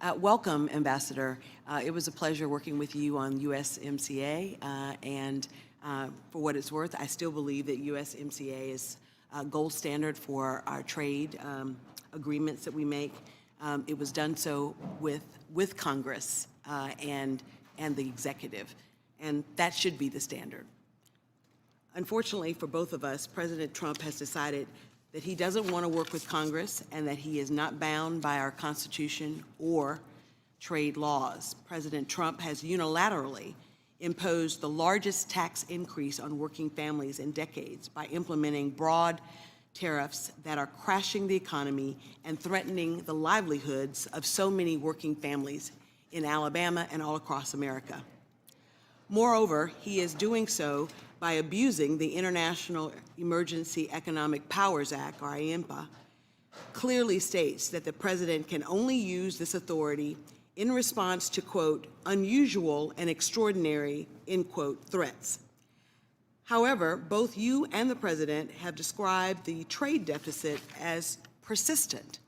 Welcome, Ambassador. It was a pleasure working with you on USMCA, and for what it's worth, I still believe that USMCA is a gold standard for our trade agreements that we make. It was done so with Congress and the executive, and that should be the standard. Unfortunately for both of us, President Trump has decided that he doesn't want to work with Congress and that he is not bound by our Constitution or trade laws. President Trump has unilaterally imposed the largest tax increase on working families in decades by implementing broad tariffs that are crashing the economy and threatening the livelihoods of so many working families in Alabama and all across America. Moreover, he is doing so by abusing the International Emergency Economic Powers Act, or IEMPA, clearly states that the president can only use this authority in response to, quote, unusual and extraordinary, end quote, threats. However, both you and the president have described the trade deficit as persistent.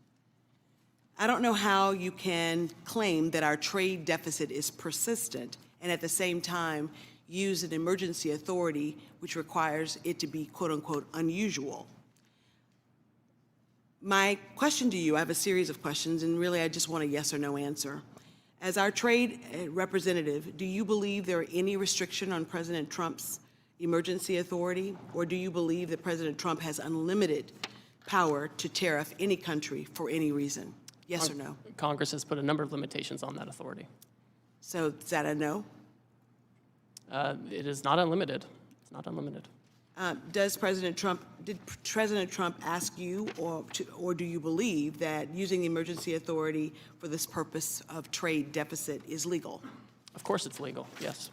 I don't know how you can claim that our trade deficit is persistent and at the same time use an emergency authority which requires it to be, quote unquote, unusual. My question to you, I have a series of questions, and really I just want a yes or no answer. As our trade representative, do you believe there are any restriction on President Trump's emergency authority, or do you believe that President Trump has unlimited power to tariff any country for any reason? Yes or no? Congress has put a number of limitations on that authority. So is that a no? It is not unlimited. It's not unlimited. Did President Trump ask you, or do you believe that using the emergency authority for this purpose of trade deficit is legal? Of course it's legal, yes.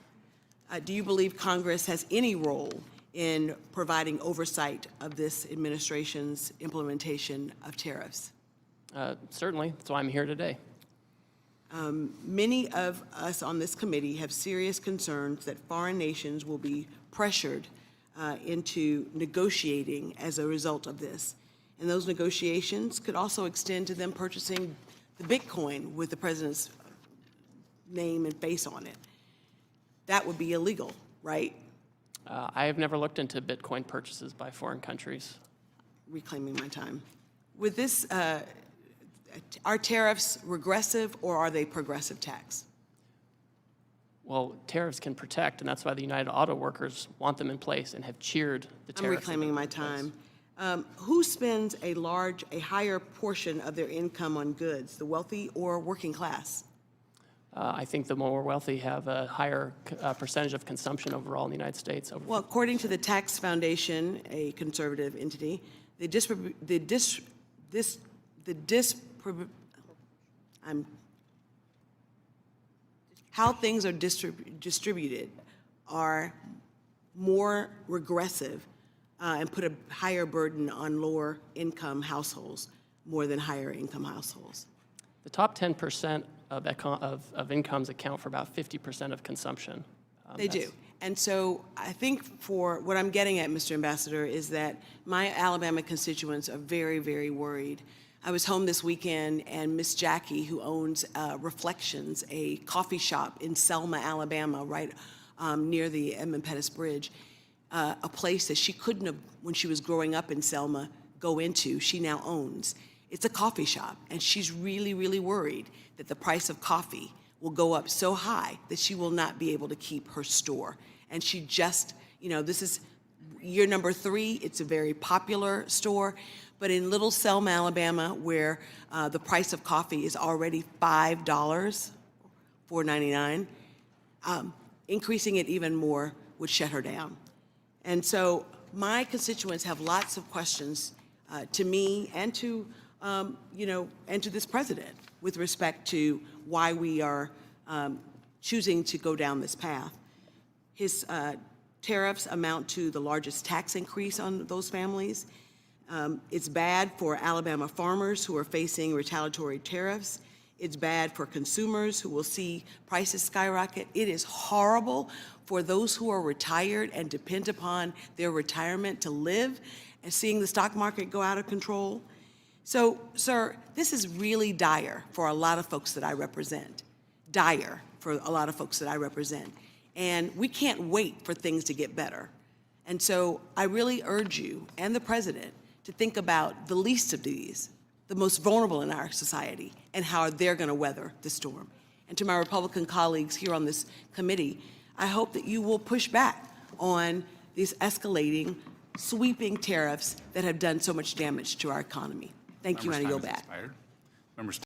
Do you believe Congress has any role in providing oversight of this administration's implementation of tariffs? Certainly, that's why I'm here today. Many of us on this committee have serious concerns that foreign nations will be pressured into negotiating as a result of this. And those negotiations could also extend to them purchasing the Bitcoin with the president's name and face on it. That would be illegal, right? I have never looked into Bitcoin purchases by foreign countries. Reclaiming my time. With this, are tariffs regressive or are they progressive tax? Well, tariffs can protect, and that's why the United Auto Workers want them in place and have cheered the tariffs. I'm reclaiming my time. Who spends a higher portion of their income on goods, the wealthy or working class? I think the more wealthy have a higher percentage of consumption overall in the United States. Well, according to the Tax Foundation, a conservative entity, how things are distributed are more regressive and put a higher burden on lower income households more than higher income households. The top 10% of incomes account for about 50% of consumption. They do. And so I think for what I'm getting at, Mr. Ambassador, is that my Alabama constituents are very, very worried. I was home this weekend, and Miss Jackie, who owns Reflections, a coffee shop in Selma, Alabama, right near the Edmund Pettus Bridge, a place that she couldn't have, when she was growing up in Selma, go into, she now owns. It's a coffee shop, and she's really, really worried that the price of coffee will go up so high that she will not be able to keep her store. And she just, this is year number 3, it's a very popular store, but in Little Selma, Alabama, where the price of coffee is already $5, $4.99, increasing it even more would shut her down. And so my constituents have lots of questions to me and to, and to this president with respect to why we are choosing to go down this path. His tariffs amount to the largest tax increase on those families. It's bad for Alabama farmers who are facing retaliatory tariffs. It's bad for consumers who will see prices skyrocket. It is horrible for those who are retired and depend upon their retirement to live and seeing the stock market go out of control. So, sir, this is really dire for a lot of folks that I represent. Dire for a lot of folks that I represent. And we can't wait for things to get better. And so I really urge you and the president to think about the least of these, the most vulnerable in our society, and how they're going to weather the storm. And to my Republican colleagues here on this committee, I hope that you will push back on these escalating, sweeping tariffs that have done so much damage to our economy. Thank you, and I yield back. Members